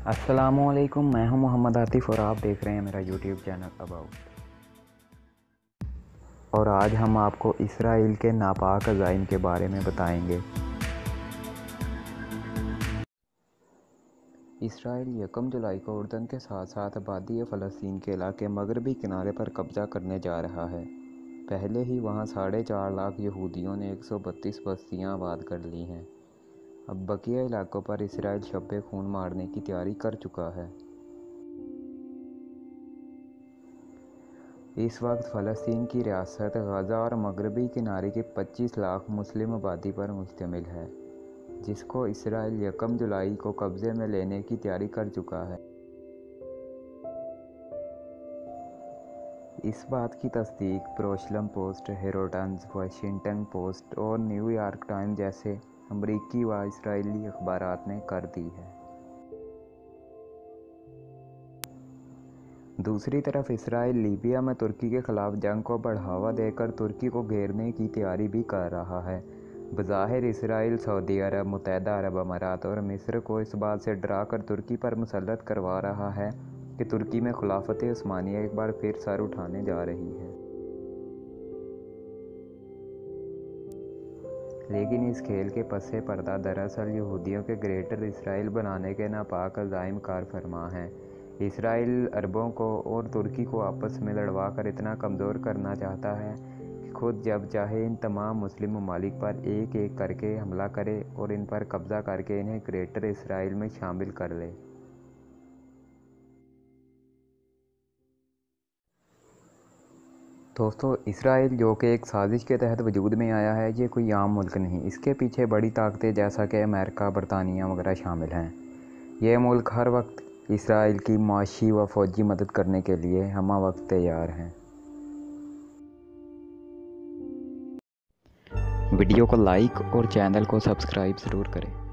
अस्सलामुअलैकुम, मैं हूं मोहम्मद आतिफ़ और आप देख रहे हैं मेरा यूट्यूब चैनल अबाउट। और आज हम आपको इसराइल के नापाक अज़ाइम के बारे में बताएंगे। इसराइल 1 जुलाई को उर्दन के साथ साथ आबादी फ़लस्तीन के इलाके मगरबी किनारे पर कब्ज़ा करने जा रहा है। पहले ही वहां 4.5 लाख यहूदियों ने 132 बस्तियां आबाद कर ली हैं। अब बकिया इलाकों पर इसराइल शब्बे खून मारने की तैयारी कर चुका है। इस वक्त फ़लस्तीन की रियासत गज़ा और मगरबी किनारे की 25 लाख मुस्लिम आबादी पर मुश्तमिल है, जिसको इसराइल 1 जुलाई को कब्ज़े में लेने की तैयारी कर चुका है। इस बात की तस्दीक Jerusalem post, Harold's, Washington post और न्यूयॉर्क टाइम्स जैसे अमरीकी व इसराइली अखबारात ने कर दी है। दूसरी तरफ इसराइल लीबिया में तुर्की के खिलाफ जंग को बढ़ावा देकर तुर्की को घेरने की तैयारी भी कर रहा है। बज़ाहिर इसराइल सऊदी अरब, मुत्तहिदा अरब अमारात और मिस्र को इस बात से डराकर तुर्की पर मुसल्लत करवा रहा है कि तुर्की में खिलाफत उस्मानिया एक बार फिर सर उठाने जा रही है। लेकिन इस खेल के पसे पर्दा दरअसल यहूदियों के ग्रेटर इसराइल बनाने के नापाक अज़ाइम कार फरमा हैं। इसराइल अरबों को और तुर्की को आपस में लड़वा कर इतना कमज़ोर करना चाहता है कि खुद जब चाहे इन तमाम मुस्लिम ममालिक पर एक एक करके हमला करे और इन पर कब्ज़ा करके इन्हें ग्रेटर इसराइल में शामिल कर ले। दोस्तों, इसराइल जो कि एक साजिश के तहत वजूद में आया है, ये कोई आम मुल्क नहीं। इसके पीछे बड़ी ताकतें जैसा कि अमेरिका, बरतानिया वगैरह शामिल हैं। ये मुल्क हर वक्त इसराइल की माशी व फ़ौजी मदद करने के लिए हमा वक्त तैयार हैं। वीडियो को लाइक और चैनल को सब्सक्राइब ज़रूर करें।